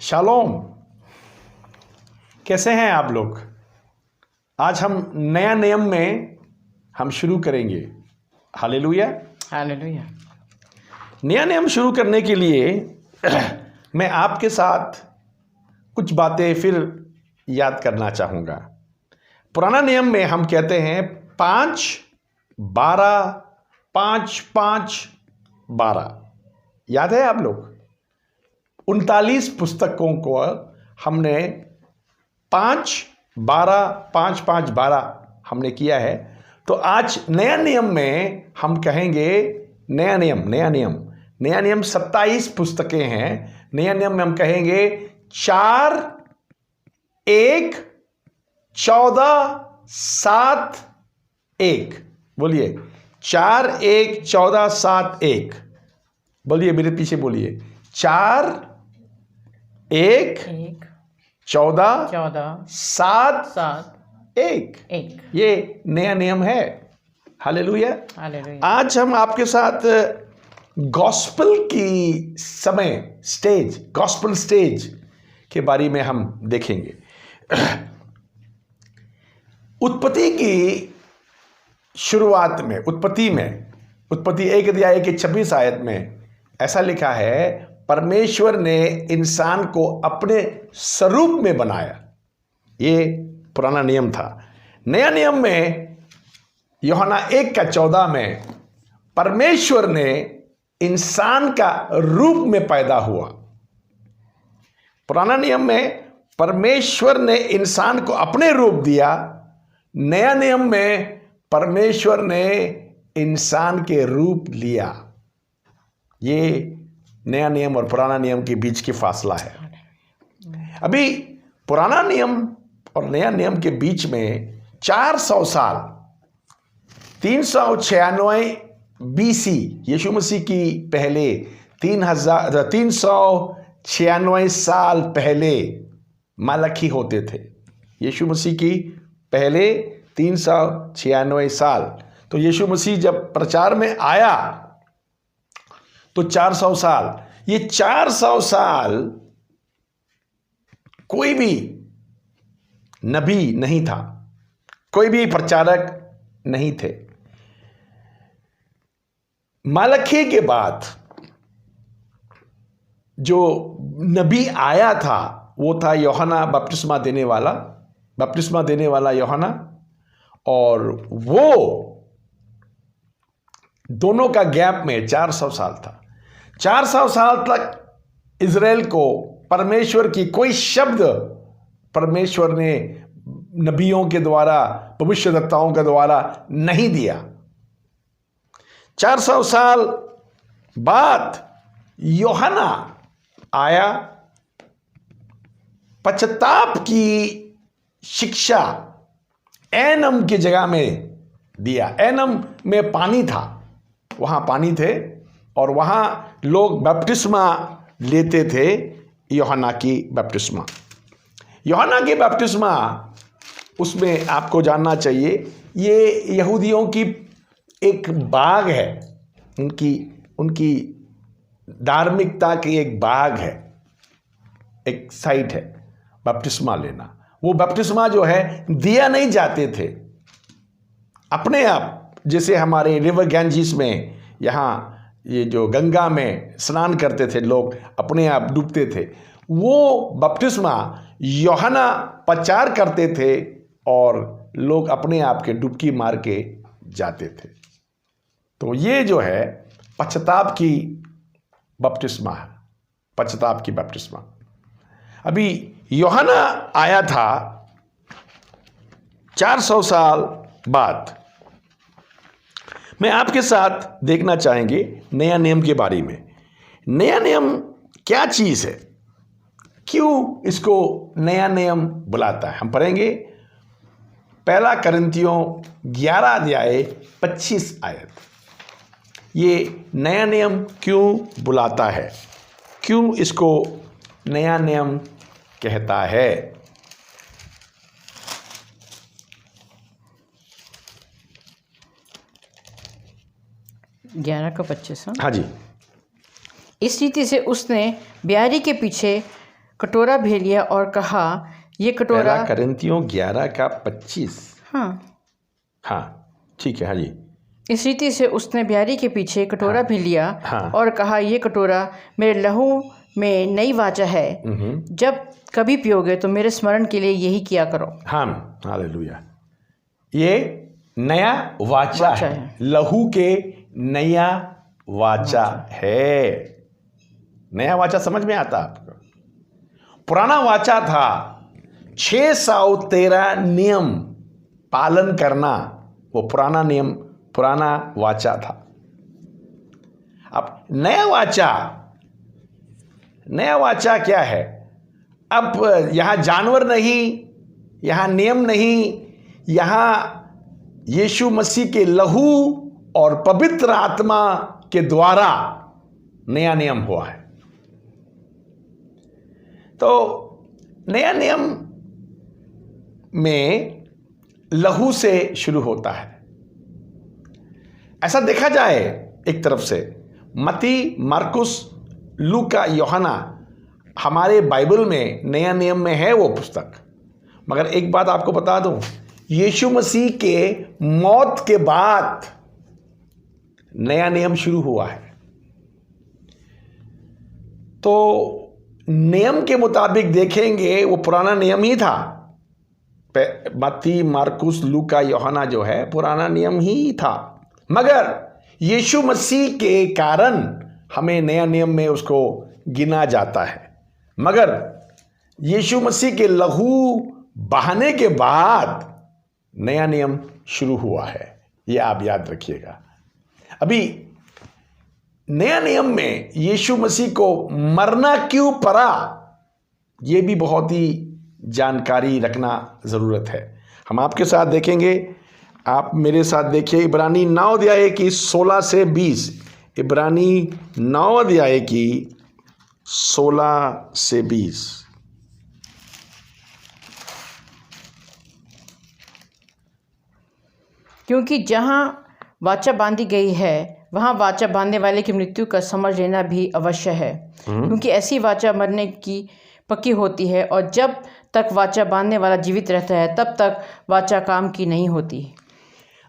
Shalom. कैसे हैं आप लोग? आज हम नया नियम में हम शुरू करेंगे। Hallelujah hallelujah. नया नियम शुरू करने के लिए मैं आपके साथ कुछ बातें फिर याद करना चाहूँगा। पुराना नियम में हम कहते हैं 5, 12, 5, 5, 12। याद है आप लोग? 39 पुस्तकों को हमने 5, 12, 5, 5, 12 हमने किया है। तो आज नया नियम में हम कहेंगे नया नियम 27 पुस्तकें हैं। नया नियम में हम कहेंगे 4, 1, 14, 7, 1। बोलिए 4, 1, 14, 7, 1। बोलिए मेरे पीछे बोलिए 4, 1, 14, 7, 1। ये नया नियम है। हालेलुया। आज हम आपके साथ गॉस्पेल की गॉस्पेल स्टेज के बारे में हम देखेंगे। उत्पत्ति की शुरुआत में उत्पत्ति 1 अध्याय के 26 आयत में ऐसा लिखा है, परमेश्वर ने इंसान को अपने स्वरूप में बनाया। ये पुराना नियम था। नया नियम में यूहन्ना 1:14 में परमेश्वर ने इंसान का रूप में पैदा हुआ। पुराना नियम में परमेश्वर ने इंसान को अपने रूप दिया। नया नियम में परमेश्वर ने इंसान के रूप लिया। ये नया नियम और पुराना नियम के बीच की फासला है। अभी पुराना नियम और नया नियम के बीच में 400 साल 396 BC यीशु मसीह की पहले 396 साल पहले मलाकी होते थे। यीशु मसीह की पहले 396 साल। तो यीशु मसीह जब प्रचार में आया तो 400 साल। ये 400 साल कोई भी नबी नहीं था, कोई भी प्रचारक नहीं थे। मलाकी के बाद जो नबी आया था वो था यूहन्ना बपतिस्मा देने वाला यूहन्ना। और वो दोनों का गैप में 400 साल था। 400 साल तक इज़राइल को परमेश्वर की कोई शब्द परमेश्वर ने नबियों के द्वारा, भविष्यद्वक्ताओं के द्वारा नहीं दिया। 400 साल बाद यूहन्ना आया, पश्चाताप की शिक्षा एनम की जगह में दिया। एनम में पानी था, वहां पानी थे और वहां लोग बपतिस्मा लेते थे। यूहन्ना की बपतिस्मा उसमें आपको जानना चाहिए, ये यहूदियों की एक बाग है, उनकी धार्मिकता की एक बाग है, एक साइट है बपतिस्मा लेना। वो बपतिस्मा जो है दिया नहीं जाते थे अपने आप, जैसे हमारे रिवर गैंजिस में यहाँ ये जो गंगा में स्नान करते थे लोग, अपने आप डूबते थे। वो बपतिस्मा यूहन्ना प्रचार करते थे और लोग अपने आप के डुबकी मार के जाते थे। तो ये जो है पश्चाताप की बपतिस्मा है, पश्चाताप की बपतिस्मा। अभी यूहन्ना आया था 400 साल बाद। मैं आपके साथ देखना चाहेंगे नया नियम के बारे में। नया नियम क्या चीज़ है, क्यों इसको नया नियम बुलाता है, हम पढ़ेंगे। 1 कुरिन्थियों 11 अध्याय 25 आयत। ये नया नियम क्यों बुलाता है, क्यों इसको नया नियम कहता है? 11:25। हाँ जी। इस रीति से उसने ब्यारी के पीछे कटोरा भी लिया और कहा, ये कटोरा। पहला कोरिन्थियों 11:25। हाँ ठीक है, हाँ जी। इस रीति से उसने ब्यारी के पीछे कटोरा भी लिया हाँ। और कहा, ये कटोरा मेरे लहू में नई वाचा है, जब कभी पियोगे तो मेरे स्मरण के लिए यही किया करो। हाँ, हालेलुया। ये नया वाचा है, लहू के नया वाचा है। नया वाचा समझ में आता आपको? पुराना वाचा था 613 नियम पालन करना, वो पुराना नियम, पुराना वाचा था। अब नया वाचा क्या है? अब यहां जानवर नहीं, यहां नियम नहीं, यहां यीशु मसीह के लहू और पवित्र आत्मा के द्वारा नया नियम हुआ है। तो नया नियम में लहू से शुरू होता है। ऐसा देखा जाए एक तरफ से मत्ती, मार्कुस, लूका, यूहन्ना हमारे बाइबल में नया नियम में है वो पुस्तक। मगर एक बात आपको बता दूं, यीशु मसीह के मौत के बाद नया नियम शुरू हुआ है। तो नियम के मुताबिक देखेंगे वो पुराना नियम ही था। मत्ती, मार्कुस, लूका, यूहन्ना जो है पुराना नियम ही था, मगर यीशु मसीह के कारण हमें नया नियम में उसको गिना जाता है। मगर यीशु मसीह के लहू बहाने के बाद नया नियम शुरू हुआ है, ये आप याद रखिएगा। अभी नया नियम में यीशु मसीह को मरना क्यों पड़ा, ये भी बहुत ही जानकारी रखना ज़रूरत है। हम आपके साथ देखेंगे, आप मेरे साथ देखिए इब्रानी 9 अध्याय की 16 से 20। इब्रानी 9 अध्याय की 16 से 20। क्योंकि जहाँ वाचा बांधी गई है वहाँ वाचा बांधने वाले की मृत्यु का समझ लेना भी अवश्य है, क्योंकि ऐसी वाचा मरने की पक्की होती है, और जब तक वाचा बांधने वाला जीवित रहता है तब तक वाचा काम की नहीं होती।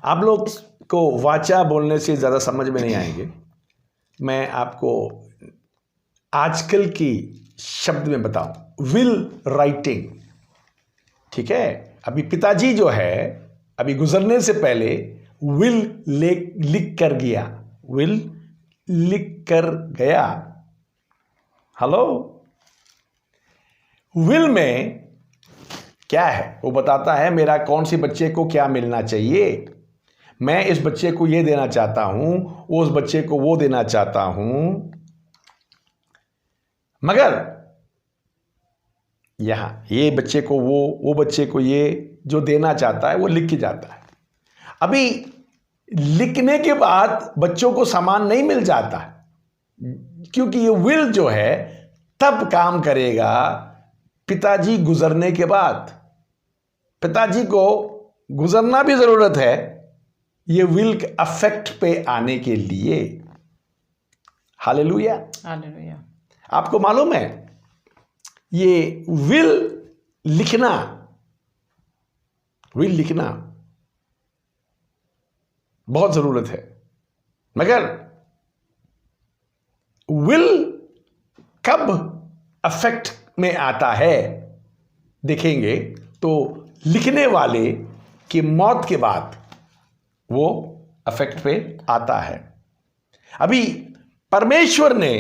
आप लोग को वाचा बोलने से ज़्यादा समझ में नहीं आएंगे। मैं आपको आजकल की शब्द में बताऊं, विल राइटिंग, ठीक है। अभी पिताजी जो है, अभी गुजरने से पहले विल लिख कर गया, विल लिख कर गया। हेलो, विल में क्या है? वो बताता है मेरा कौन सी बच्चे को क्या मिलना चाहिए, मैं इस बच्चे को ये देना चाहता हूं, वो उस बच्चे को वो देना चाहता हूं। मगर यहां ये बच्चे को वो बच्चे को ये जो देना चाहता है वो लिख के जाता है। अभी लिखने के बाद बच्चों को सामान नहीं मिल जाता, क्योंकि ये विल जो है तब काम करेगा पिताजी गुजरने के बाद। पिताजी को गुजरना भी जरूरत है ये विल के अफेक्ट पे आने के लिए। Hallelujah, hallelujah. आपको मालूम है ये विल लिखना बहुत जरूरत है, मगर विल कब अफेक्ट में आता है देखेंगे तो लिखने वाले की मौत के बाद वो अफेक्ट पे आता है। अभी परमेश्वर ने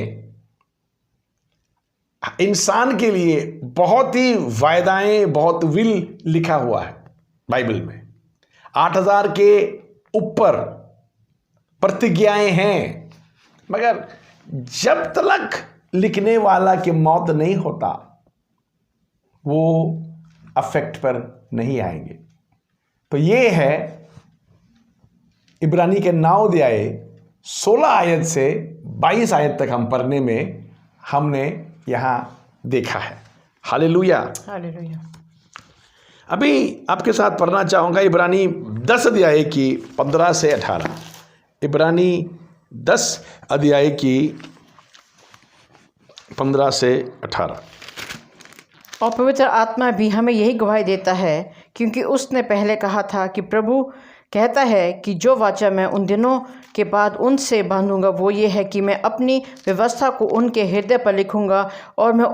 इंसान के लिए बहुत ही वायदाएं, बहुत विल लिखा हुआ है बाइबल में। 8000 के ऊपर प्रतिज्ञाएं हैं, मगर जब तक लिखने वाला की मौत नहीं होता वो अफेक्ट पर नहीं आएंगे। तो ये है इब्रानी के 9 अध्याय 16 आयत से 22 आयत तक हम पढ़ने में हमने यहां देखा है। Hallelujah, hallelujah. अभी आपके साथ पढ़ना चाहूंगा इब्रानी 10 अध्याय की 15 से 18। इब्रानी 10 अध्याय की 15 से 18। और पवित्र आत्मा भी हमें यही गवाही देता है, क्योंकि उसने पहले कहा था कि प्रभु कहता है कि जो वाचा मैं उन दिनों के बाद उनसे बांधूंगा वो ये है कि मैं अपनी व्यवस्था को उनके हृदय पर लिखूंगा और मैं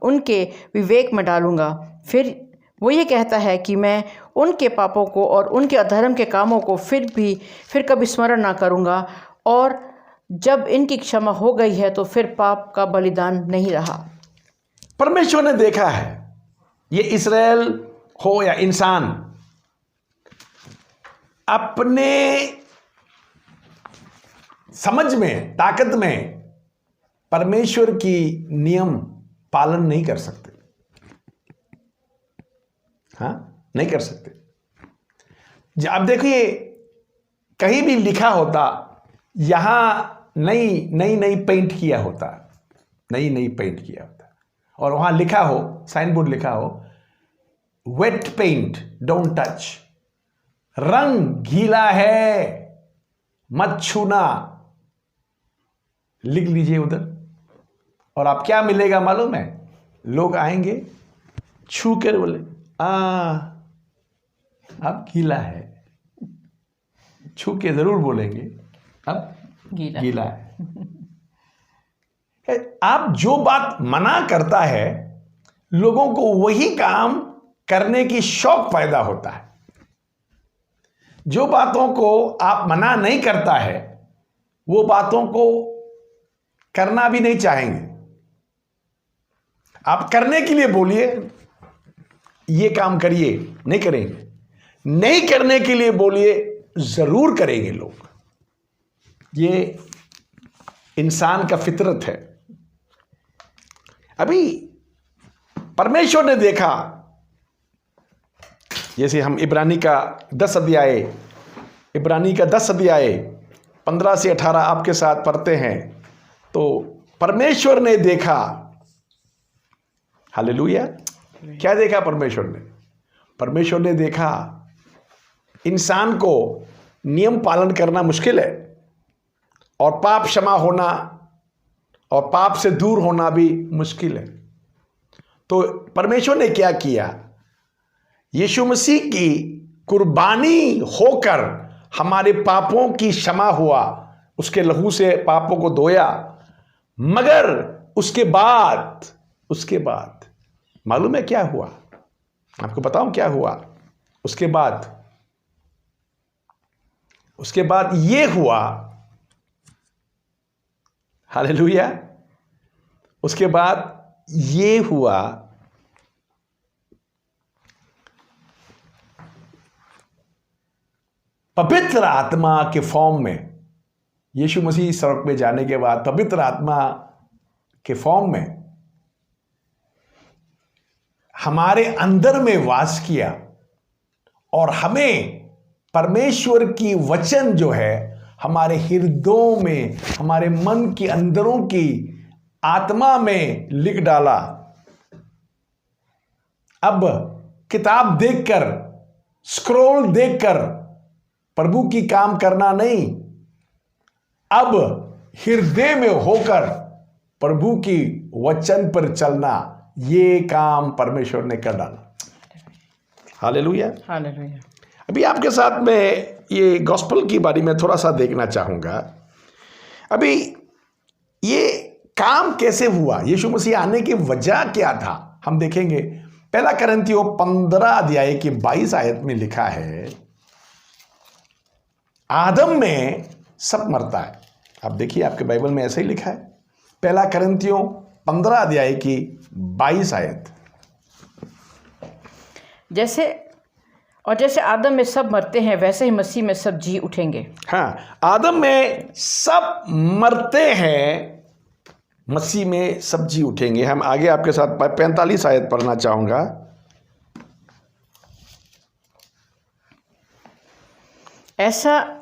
उनके विवेक में डालूंगा। फिर वो ये कहता है कि मैं उनके पापों को और उनके अधर्म के कामों को फिर कभी स्मरण ना करूंगा, और जब इनकी क्षमा हो गई है तो फिर पाप का बलिदान नहीं रहा। परमेश्वर ने देखा है, ये इस्राएल हो या इंसान, अपने समझ में, ताकत में परमेश्वर की नियम पालन नहीं कर सकते। हाँ, नहीं कर सकते। अब देखिए, कहीं भी लिखा होता, यहां नई पेंट किया होता, नई पेंट किया होता, और वहां लिखा हो, साइन बोर्ड लिखा हो, वेट पेंट डोंट टच, रंग गीला है मत छूना, लिख लीजिए उधर। और आप क्या मिलेगा मालूम है? लोग आएंगे, छू कर बोले अब गीला है, छू के जरूर बोलेंगे अब गीला है। आप जो बात मना करता है, लोगों को वही काम करने की शौक पैदा होता है। जो बातों को आप मना नहीं करता है, वो बातों को करना भी नहीं चाहेंगे। आप करने के लिए बोलिए, ये काम करिए, नहीं करेंगे। नहीं करने के लिए बोलिए, जरूर करेंगे लोग। ये इंसान का फितरत है। अभी परमेश्वर ने देखा, जैसे हम इब्रानी का 10 अध्याय 15 से 18 आपके साथ पढ़ते हैं, तो परमेश्वर ने देखा, हालेलुया। क्या देखा परमेश्वर ने? परमेश्वर ने देखा इंसान को नियम पालन करना मुश्किल है, और पाप क्षमा होना और पाप से दूर होना भी मुश्किल है। तो परमेश्वर ने क्या किया? यीशु मसीह की कुर्बानी होकर हमारे पापों की क्षमा हुआ, उसके लहू से पापों को धोया। मगर उसके बाद मालूम है क्या हुआ? आपको बताऊं क्या हुआ? उसके बाद ये हुआ, हालेलुया। उसके बाद ये हुआ, पवित्र आत्मा के फॉर्म में, यीशु मसीह स्वर्ग में जाने के बाद पवित्र आत्मा के फॉर्म में हमारे अंदर में वास किया, और हमें परमेश्वर की वचन जो है हमारे हृदयों में, हमारे मन के अंदरों की आत्मा में लिख डाला। अब किताब देखकर, स्क्रॉल देखकर प्रभु की काम करना नहीं, अब हृदय में होकर प्रभु की वचन पर चलना, ये काम परमेश्वर ने कर डाला। Hallelujah, hallelujah. अभी आपके साथ में ये गॉस्पल की बारे में थोड़ा सा देखना चाहूँगा। अभी ये काम कैसे हुआ? यीशु मसीह आने की वजह क्या था, हम देखेंगे। पहला कुरिन्थियों 15 अध्याय की 22 आयत में लिखा है, आदम में सब मरता है। आप देखिए, आपके बाइबल में ऐसा ही लिखा है, पहला कुरिन्थियों 15 अध्याय की 22 आयत। जैसे आदम में सब मरते हैं, वैसे ही मसीह में सब जी उठेंगे। हाँ, आदम में सब मरते हैं, मसीह में सब जी उठेंगे। हम आगे आपके साथ 45 आयत पढ़ना चाहूंगा। ऐसा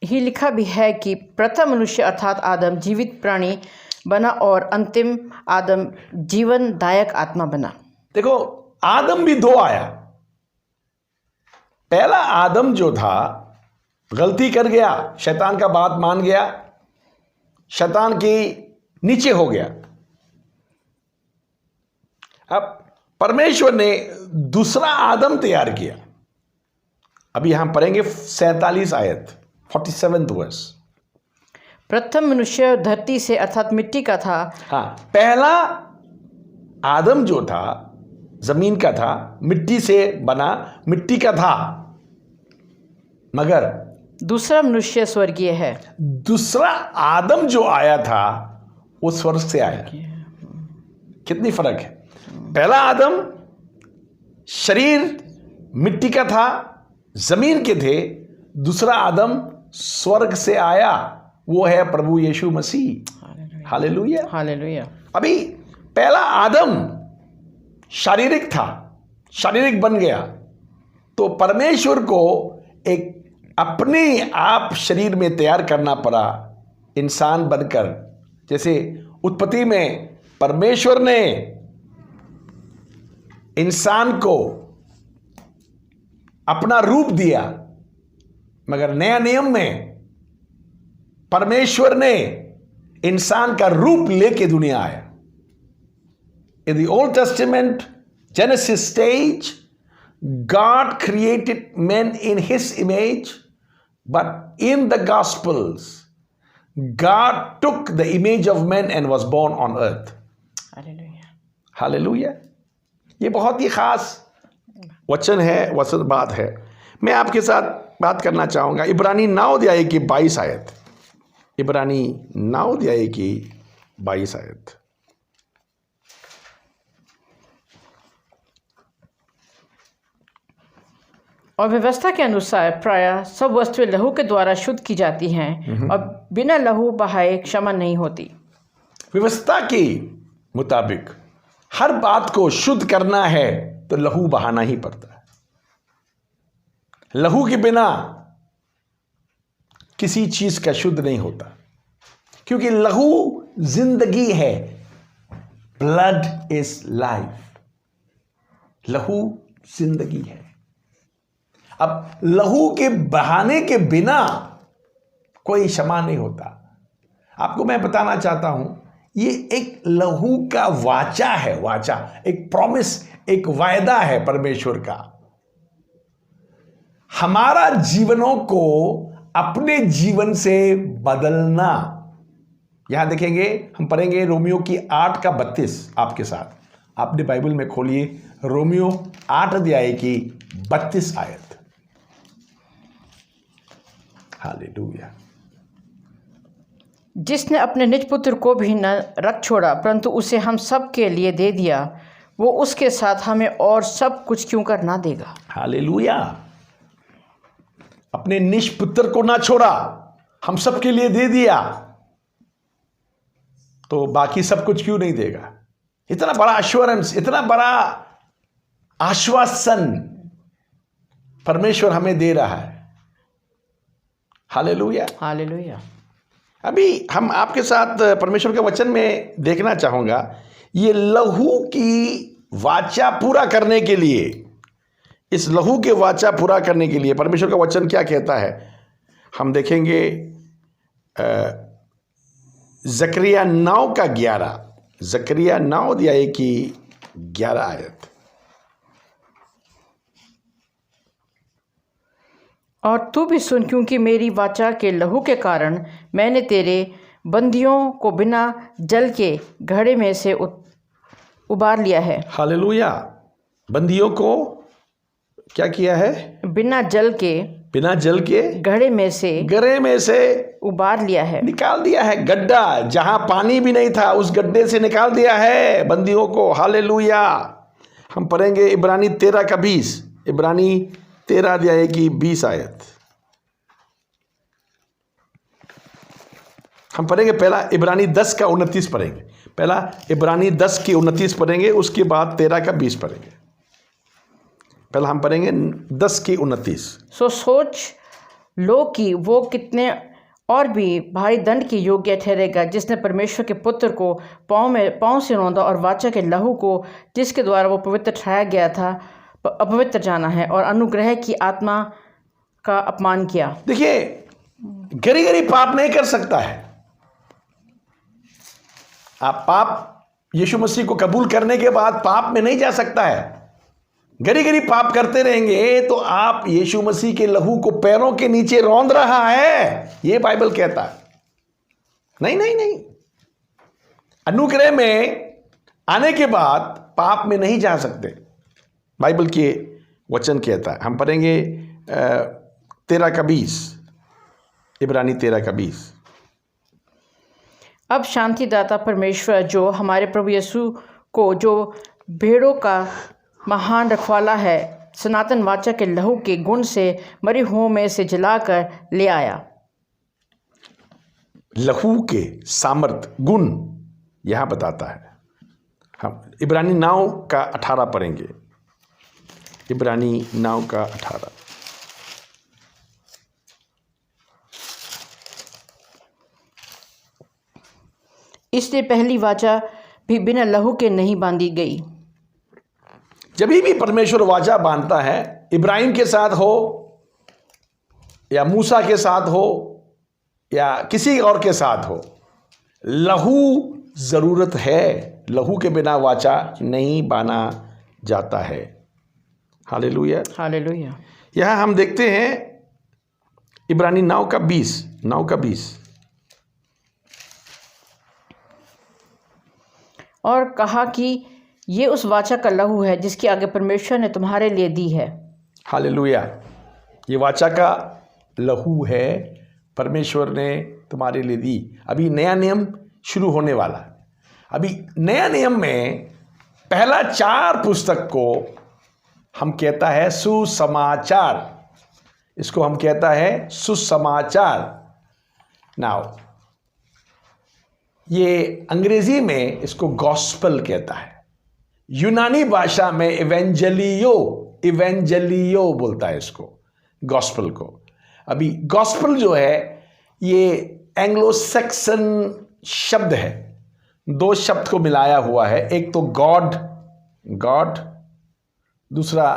ही लिखा भी है कि प्रथम मनुष्य अर्थात आदम जीवित प्राणी बना, और अंतिम आदम जीवनदायक आत्मा बना। देखो, आदम भी दो आया। पहला आदम जो था गलती कर गया, शैतान का बात मान गया, शैतान की नीचे हो गया। अब परमेश्वर ने दूसरा आदम तैयार किया। अभी हम पढ़ेंगे 47 आयत, 47th वर्स। प्रथम मनुष्य धरती से अर्थात मिट्टी का था। हाँ, पहला आदम जो था जमीन का था, मिट्टी से बना, मिट्टी का था, मगर दूसरा मनुष्य स्वर्गीय है। दूसरा आदम जो आया था वो स्वर्ग से आया। कितनी फर्क है। पहला आदम शरीर मिट्टी का था, जमीन के थे। दूसरा आदम स्वर्ग से आया, वो है प्रभु यीशु मसीह। Hallelujah, hallelujah. अभी पहला आदम शारीरिक था, शारीरिक बन गया, तो परमेश्वर को एक अपने आप शरीर में तैयार करना पड़ा इंसान बनकर। जैसे उत्पत्ति में परमेश्वर ने इंसान को अपना रूप दिया, मगर नया नियम में परमेश्वर ने इंसान का रूप लेके दुनिया आया। In the Old Testament, Genesis stage, God created men in His image, but in the Gospels, God took the image of men and was born on earth. Hallelujah. Hallelujah. ये बहुत ही खास वचन है, वचन बात है। मैं आपके साथ बात करना चाहूँगा इब्रानी 9 अध्याय की 22 आयत। इब्रानी 9 अध्याय की 22 आयत। और व्यवस्था के अनुसार प्रायः सब वस्तुएं लहू के द्वारा शुद्ध की जाती हैं और बिना लहू बहाए क्षमा नहीं होती। व्यवस्था के मुताबिक हर बात को शुद्ध करना है तो लहू बहाना ही पड़ता है। लहू के बिना किसी चीज का शुद्ध नहीं होता, क्योंकि लहू जिंदगी है। Blood is life. लहू जिंदगी है। अब लहू के बहाने के बिना कोई क्षमा नहीं होता। आपको मैं बताना चाहता हूं, ये एक लहू का वाचा है, वाचा एक प्रॉमिस, एक वायदा है परमेश्वर का। हमारा जीवनों को अपने जीवन से बदलना। यहां देखेंगे, हम पढ़ेंगे रोमियो की 8 का 32 आपके साथ। आपने बाइबल में खोलिए रोमियो 8 अध्याय की 32 आयत। हालेलुया। जिसने अपने निज पुत्र को भी न रख छोड़ा परंतु उसे हम सब के लिए दे दिया, वो उसके साथ हमें और सब कुछ क्यों कर ना देगा। हालेलुया। अपने निज पुत्र को ना छोड़ा, हम सब के लिए दे दिया, तो बाकी सब कुछ क्यों नहीं देगा। इतना बड़ा एश्योरेंस, इतना बड़ा आश्वासन परमेश्वर हमें दे रहा है। Hallelujah, hallelujah. अभी हम आपके साथ परमेश्वर के वचन में देखना चाहूंगा, ये लहू की वाचा पूरा करने के लिए, इस लहू के वाचा पूरा करने के लिए परमेश्वर का वचन क्या कहता है। हम देखेंगे जकरिया 9 का 11, जकरिया 9 अध्याय की 11 आयत। और तू भी सुन, क्योंकि मेरी वाचा के लहू के कारण मैंने तेरे बंदियों को बिना जल के घड़े में से उबार लिया है। हालेलुया। बंदियों को क्या किया है? बिना जल के घड़े में से उबार लिया है, निकाल दिया है। गड्ढा जहां पानी भी नहीं था, उस गड्ढे से निकाल दिया है बंदियों को। हालेलुया। हम पढ़ेंगे इब्रानी 13 का 20, इब्रानी 13 अध्याय की 20 आयत। हम पढ़ेंगे पहला इब्रानी 10 का 29 पढ़ेंगे। पहला इब्रानी 10 की 29 पढ़ेंगे, उसके बाद 13 का 20 पढ़ेंगे। पहला हम पढ़ेंगे 10 की 29। सो सोच लो कि वो कितने और भी भारी दंड के योग्य ठहरेगा, जिसने परमेश्वर के पुत्र को पाँव से रौंदा और वाचा के लहू को, जिसके द्वारा वो पवित्र ठहराया गया था, अपवित्र जाना है और अनुग्रह की आत्मा का अपमान किया। देखिए, गरी गरी पाप नहीं कर सकता है। आप पाप यीशु मसीह को कबूल करने के बाद पाप में नहीं जा सकता है। गरी गरी पाप करते रहेंगे तो आप यीशु मसीह के लहू को पैरों के नीचे रौंद रहा है, ये बाइबल कहता है। नहीं नहीं नहीं, अनुग्रह में आने के बाद पाप में नहीं जा सकते, बाइबल के वचन कहता है। हम पढ़ेंगे 13:20, इब्रानी 13:20। अब शांतिदाता परमेश्वर जो हमारे प्रभु यीशु को, जो भेड़ों का महान रखवाला है, सनातन वाचा के लहू के गुण से मरे हुओं में से जलाकर ले आया। लहू के सामर्थ गुण यहां बताता है। हम इब्रानी 9:18 पढ़ेंगे, इब्रानी 9:18। इसलिए पहली वाचा भी बिना लहू के नहीं बांधी गई। जब भी परमेश्वर वाचा बांधता है, इब्राहिम के साथ हो या मूसा के साथ हो या किसी और के साथ हो, लहू जरूरत है। लहू के बिना वाचा नहीं बाना जाता है। Hallelujah hallelujah. यहां हम देखते हैं इब्रानी 9:20। और कहा कि ये उस वाचा का लहू है जिसकी आगे परमेश्वर ने तुम्हारे लिए दी है। हालेलुया, ये वाचा का लहू है, परमेश्वर ने तुम्हारे लिए दी। अभी नया नियम शुरू होने वाला है। अभी नया नियम में पहला 4 पुस्तक को हम कहता है सुसमाचार, इसको हम कहता है सुसमाचार। नाउ ये अंग्रेजी में इसको गॉस्पल कहता है, यूनानी भाषा में इवेंजलियो बोलता है इसको, गॉस्पल को। अभी गॉस्पल जो है ये एंग्लो सैक्सन शब्द है, 2 शब्द को मिलाया हुआ है। एक तो गॉड, दूसरा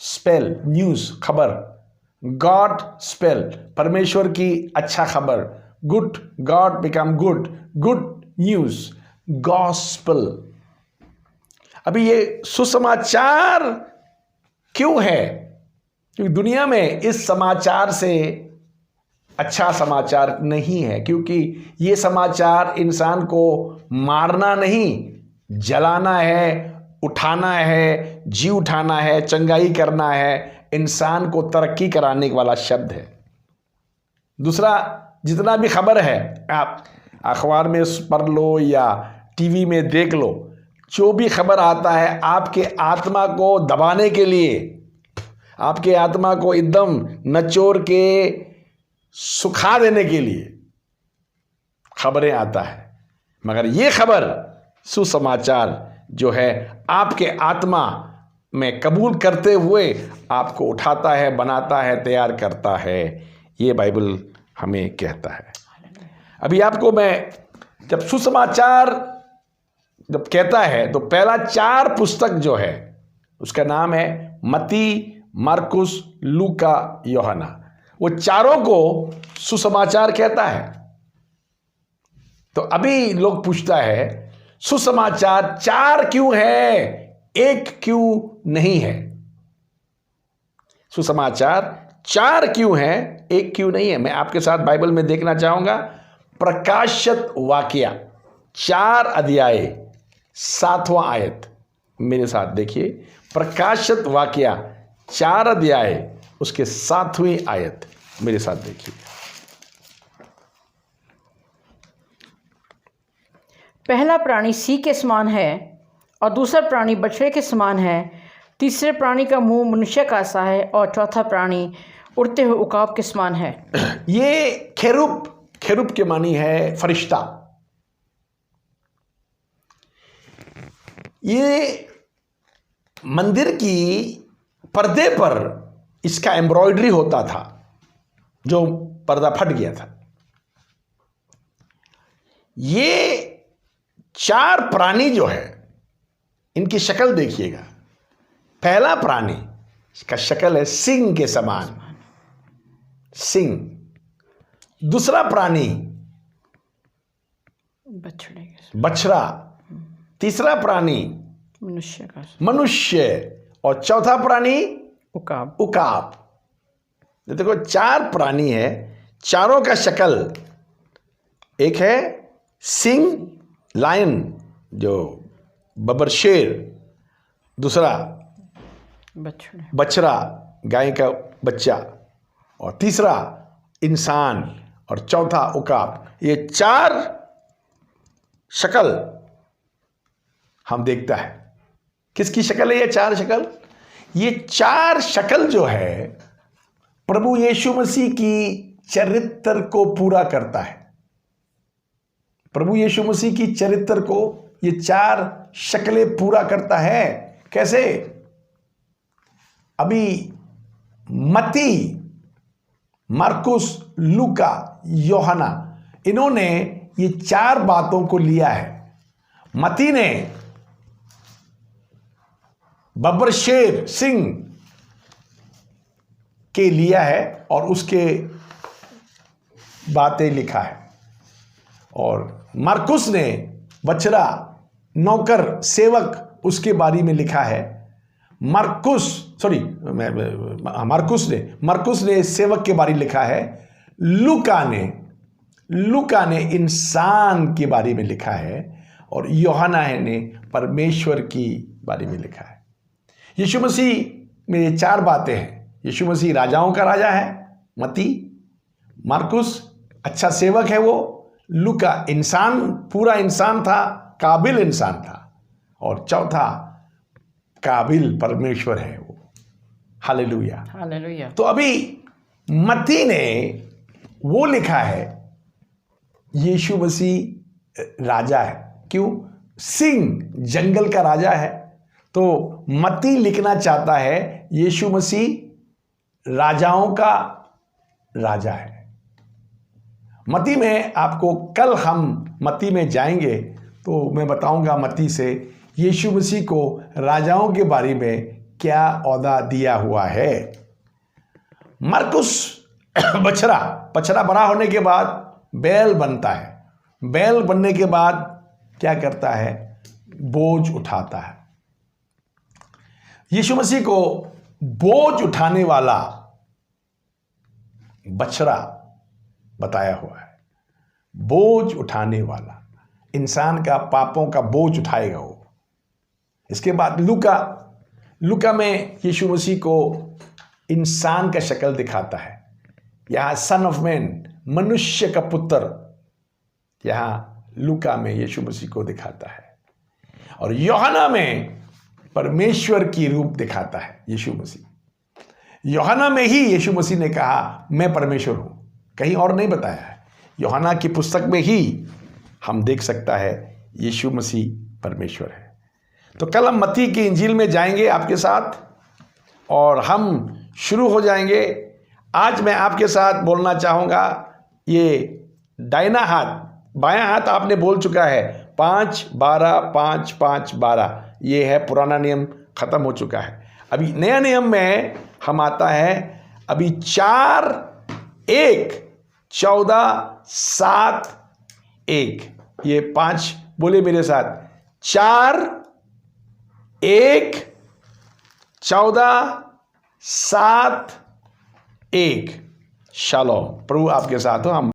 स्पेल, न्यूज, खबर। गॉड स्पेल, परमेश्वर की अच्छा खबर, good, God become good news, gospel. अभी ये सुसमाचार क्यों है? क्योंकि दुनिया में इस समाचार से अच्छा समाचार नहीं है, क्योंकि ये समाचार इंसान को मारना नहीं, जलाना है, उठाना है, जी उठाना है, चंगाई करना है, इंसान को तरक्की कराने वाला शब्द है। दूसरा, जितना भी खबर है, आप अखबार में पढ़ लो या टीवी में देख लो, जो भी खबर आता है आपके आत्मा को दबाने के लिए, आपके आत्मा को एकदम नचोड़ के सुखा देने के लिए खबरें आता है। मगर ये खबर सुसमाचार जो है आपके आत्मा में कबूल करते हुए आपको उठाता है, बनाता है, तैयार करता है, ये बाइबल हमें कहता है। अभी आपको मैं जब सुसमाचार जब कहता है तो पहला 4 पुस्तक जो है उसका नाम है मत्ती, मार्कुस, लूका, यूहन्ना। वो चारों को सुसमाचार कहता है। तो अभी लोग पूछता है सुसमाचार 4 क्यों है, 1 क्यों नहीं है? सुसमाचार 4 क्यों है, 1 क्यों नहीं है? मैं आपके साथ बाइबल में देखना चाहूंगा प्रकाशित वाक्या 4 अध्याय 7वां आयत। मेरे साथ देखिए, प्रकाशित वाक्या 4 अध्याय उसके 7वीं आयत, मेरे साथ देखिए। पहला प्राणी सिंह के समान है और दूसरा प्राणी बछड़े के समान है। तीसरे प्राणी का मुंह मनुष्य का सा है और चौथा प्राणी उड़ते हुए उकाब के समान है। ये खेरूब के मानी है फरिश्ता। ये मंदिर की पर्दे पर इसका एम्ब्रॉयडरी होता था, जो पर्दा फट गया था। ये 4 प्राणी जो है इनकी शक्ल देखिएगा। पहला प्राणी इसका शक्ल है सिंह के समान, सिंह। दूसरा प्राणी बछड़े बछड़ा, तीसरा प्राणी मनुष्य का मनुष्य, और चौथा प्राणी उकाब। उकाब। देखो 4 प्राणी है, चारों का शक्ल, एक है सिंह लायन जो बबर शेर, दूसरा बछड़ा गाय का बच्चा, और तीसरा इंसान, और चौथा उकाब। ये 4 शक्ल हम देखता है। किसकी शक्ल है ये 4 शक्ल? ये 4 शक्ल जो है प्रभु यीशु मसीह की चरित्र को पूरा करता है। प्रभु यीशु मसीह की चरित्र को ये 4 शक्लें पूरा करता है। कैसे? अभी मत्ती, मार्कुस, लूका, यूहन्ना, इन्होंने ये 4 बातों को लिया है। मत्ती ने बब्बर शेर सिंह के लिया है और उसके बातें लिखा है, और मार्कुस ने बछड़ा, नौकर, सेवक, उसके बारे में लिखा है। मार्कुस ने सेवक के बारे में लिखा है। लूका ने इंसान के बारे में लिखा है, और यूहन्ना ने परमेश्वर की बारे में लिखा है। यीशु मसीह में ये 4 बातें हैं। यीशु मसीह राजाओं का राजा है, मत्ती। मार्कुस अच्छा सेवक है वो। लूका इंसान, पूरा इंसान था, काबिल इंसान था। और चौथा काबिल परमेश्वर है वो। Hallelujah, hallelujah. तो अभी मत्ती ने वो लिखा है, यीशु मसीह राजा है। क्यों? सिंह जंगल का राजा है, तो मत्ती लिखना चाहता है यीशु मसीह राजाओं का राजा है। मत्ती में आपको, कल हम मत्ती में जाएंगे तो मैं बताऊंगा मत्ती से यीशु मसीह को राजाओं के बारे में क्या ओहदा दिया हुआ है। मरकुस बछड़ा बड़ा होने के बाद बैल बनता है। बैल बनने के बाद क्या करता है? बोझ उठाता है। यीशु मसीह को बोझ उठाने वाला बछड़ा बताया हुआ है। बोझ उठाने वाला, इंसान का पापों का बोझ उठाएगा वो। इसके बाद लूका में यीशु मसीह को इंसान का शक्ल दिखाता है। यहां सन ऑफ मैन, मनुष्य का पुत्र, यहां लूका में यीशु मसीह को दिखाता है। और यूहन्ना में परमेश्वर की रूप दिखाता है यीशु मसीह। यूहन्ना में ही यीशु मसीह ने कहा मैं परमेश्वर हूं, कहीं और नहीं बताया है। यूहन्ना की पुस्तक में ही हम देख सकता है यीशु मसीह परमेश्वर है। तो कल हम मत्ती की इंजील में जाएंगे आपके साथ, और हम शुरू हो जाएंगे। आज मैं आपके साथ बोलना चाहूँगा, ये दाहिना हाथ, बायां हाथ आपने बोल चुका है 5 12 5 5 12, ये है पुराना नियम, ख़त्म हो चुका है। अभी नया नियम में हम आता है, अभी 4 1 14 7 1, ये 5 बोले मेरे साथ, 4 1 14 7 1। शालोम, प्रभु आपके साथ हो। हम